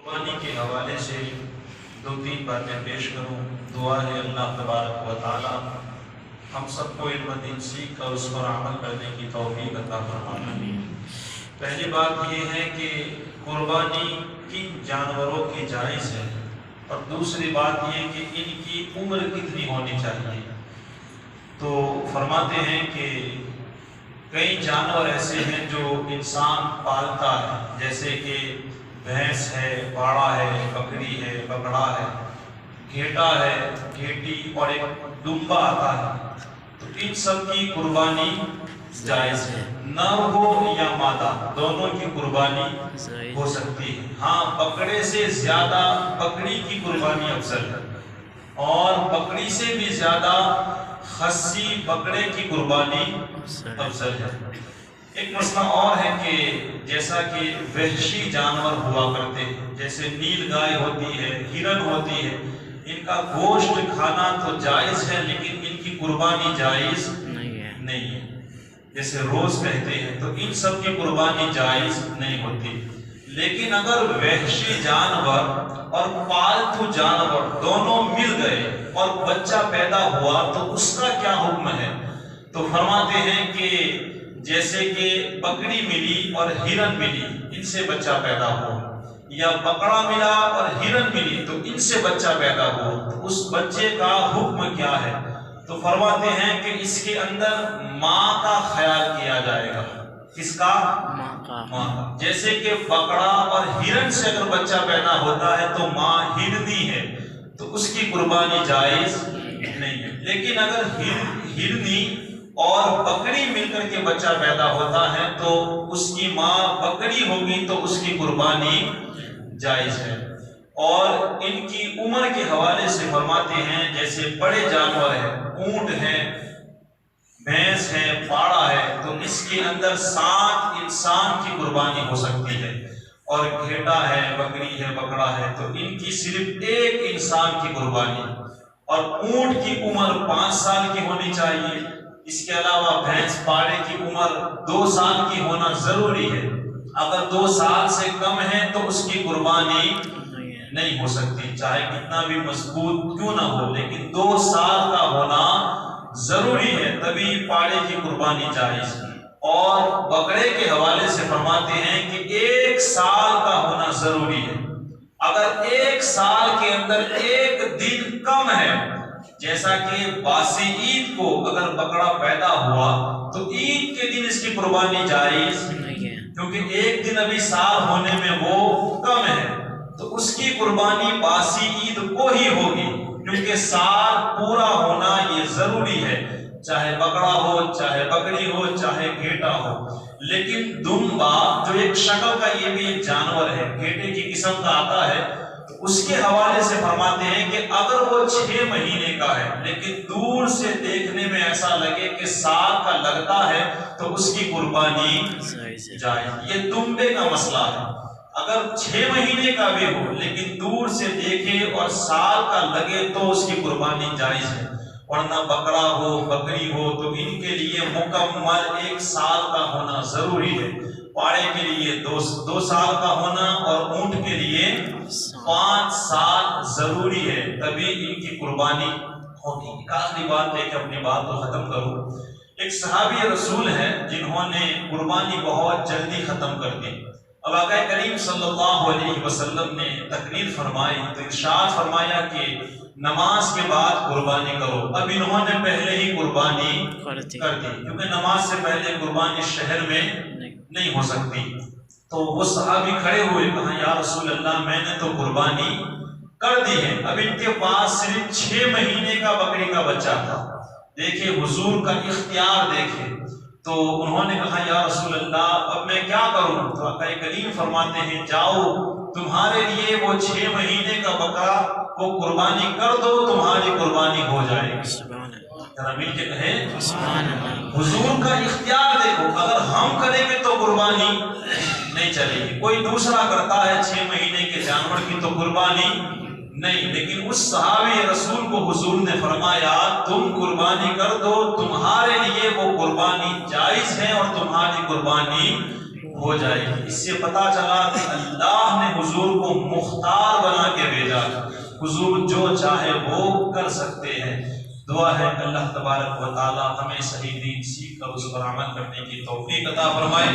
قربانی کے حوالے سے دو تین باتیں پیش کروں۔ دعا ہے اللہ تبارک و تعالی ہم سب کو علم دین سیکھ کر اس پر عمل کرنے کی توفیق عطا فرمائے۔ پہلی بات یہ ہے کہ قربانی کن جانوروں کی جائز ہے، اور دوسری بات یہ کہ ان کی عمر کتنی ہونی چاہیے۔ تو فرماتے ہیں کہ کئی جانور ایسے ہیں جو انسان پالتا ہے، جیسے کہ بھینس ہے، باڑا ہے، بکری ہے، بکڑا ہے، گھیٹا ہے، گھیٹی اور ایک دمبا آتا ہے۔ تو ان سب کی قربانی جائز ہے، نر ہو یا مادہ دونوں کی قربانی ہو سکتی ہے۔ ہاں، بکڑے سے زیادہ بکری کی قربانی افضل ہے، اور بکری سے بھی زیادہ خصی بکرے کی قربانی افضل ہے۔ ایک مسئلہ اور ہے کہ جیسا کہ وحشی جانور ہوا کرتے ہیں، جیسے نیل گائے ہوتی ہے، ہرن ہوتی ہے، ان کا گوشت کھانا تو جائز ہے لیکن ان کی قربانی جائز نہیں ہے۔ جیسے روز کہتے ہیں، تو ان سب کی قربانی جائز نہیں ہوتی۔ لیکن اگر وحشی جانور اور پالتو جانور دونوں مل گئے اور بچہ پیدا ہوا تو اس کا کیا حکم ہے؟ تو فرماتے ہیں کہ جیسے کہ بکری ملی اور ہرن ملی، ان سے بچہ پیدا ہوا، یا بکرا ملا اور ہرن ملی تو ان سے بچہ پیدا ہوا، تو اس بچے کا حکم کیا ہے؟ تو فرماتے ہیں کہ اس کے اندر ماں کا خیال کیا جائے گا۔ کس کا؟ ماں کا۔ جیسے کہ بکرا اور ہرن سے اگر بچہ پیدا ہوتا ہے تو ماں ہرنی ہے، تو اس کی قربانی جائز نہیں ہے۔ لیکن اگر ہرنی اور بکری مل کر کے بچہ پیدا ہوتا ہے تو اس کی ماں بکری ہوگی تو اس کی قربانی جائز ہے۔ اور ان کی عمر کے حوالے سے فرماتے ہیں جیسے بڑے جانور ہیں، اونٹ ہے، بھینس ہے، باڑا ہے، تو اس کے اندر 7 انسان کی قربانی ہو سکتی ہے، اور گھیٹا ہے، بکری ہے، بکڑا ہے، تو ان کی صرف 1 انسان کی قربانی۔ اور اونٹ کی عمر 5 سال کی ہونی چاہیے۔ اس کے علاوہ بھینس باڑے کی عمر 2 سال کی ہونا ضروری ہے۔ اگر 2 سال سے کم ہے تو اس کی قربانی نہیں ہو سکتی، چاہے کتنا بھی مضبوط کیوں نہ ہو، لیکن 2 سال کا ہونا ضروری ہے، تبھی پاڑے کی قربانی جائز ہے۔ اور بکرے کے حوالے سے فرماتے ہیں کہ 1 سال کا ہونا ضروری ہے۔ اگر 1 سال کے اندر 1 دن کم ہے، جیسا کہ باسی عید کو اگر بکرا پیدا ہوا تو عید کے دن اس کی قربانی جائز نہیں ہے، کیونکہ 1 دن ابھی سال ہونے میں وہ کم ہے، تو اس کی قربانی باسی عید کو ہی ہوگی، کیونکہ سال پورا ہونا یہ ضروری ہے، چاہے بکرا ہو، چاہے بکری ہو، چاہے گھیٹا ہو۔ لیکن دمبا جو ایک شکل کا یہ بھی ایک جانور ہے، گھیٹے کی قسم کا آتا ہے، اس کے حوالے سے فرماتے ہیں کہ اگر وہ 6 مہینے کا ہے لیکن دور سے دیکھنے میں ایسا لگے کہ سال کا لگتا ہے تو اس کی قربانی جائز۔ یہ دمبے کا مسئلہ ہے، اگر 6 مہینے کا بھی ہو لیکن دور سے دیکھے اور سال کا لگے تو اس کی قربانی جائز ہے، ورنہ بکرا ہو، بکری ہو، تو ان کے لیے مکمل 1 سال کا ہونا ضروری ہے۔ پاڑے کے لیے 2 سال کا ہونا اور اونٹ کے لیے 5 سال ضروری ہے، تبھی ان کی قربانی ہوگی۔ ایک آخری بات لے کے اپنی بات کو ختم کروں۔ ایک صحابی رسول ہے جنہوں نے قربانی بہت جلدی ختم کر دی۔ اب آقا کریم صلی اللہ علیہ وسلم نے تقریر فرمائی تو ارشاد فرمایا کہ نماز کے بعد قربانی کرو۔ اب انہوں نے پہلے ہی قربانی کر دی، کیونکہ نماز سے پہلے قربانی شہر میں نہیں ہو سکتی۔ تو وہ صحابی کھڑے ہوئے، کہا یا رسول اللہ میں نے تو قربانی کر دی ہے، اب ان کے پاس صرف 6 مہینے کا بکری کا بچہ تھا۔ دیکھیں حضور کا اختیار دیکھیں، تو انہوں نے کہا یا رسول اللہ اب میں کیا کروں؟ تو آقا کریم فرماتے ہیں جاؤ تمہارے لیے وہ 6 مہینے کا بکرا وہ قربانی کر دو، تمہاری قربانی ہو جائے گی۔ ذرا مل کے کہیں حضور کا اختیار دیکھو، اگر ہم کریں گے تو قربانی نہیں چلے گی، کوئی دوسرا کرتا ہے 6 مہینے کے جانور کی تو قربانی نہیں، لیکن اس صحابی رسول کو حضور نے فرمایا تم قربانی کر دو، تمہارے لیے وہ قربانی جائز ہے اور تمہاری قربانی ہو جائے گی۔ اس سے پتہ چلا کہ اللہ نے حضور کو مختار بنا کے بھیجا، حضور جو چاہے وہ کر سکتے ہیں۔ دعا ہے کہ اللہ تبارک و تعالی ہمیں صحیح دین سیکھ کر اس پر عمل کرنے کی توفیق عطا فرمائے۔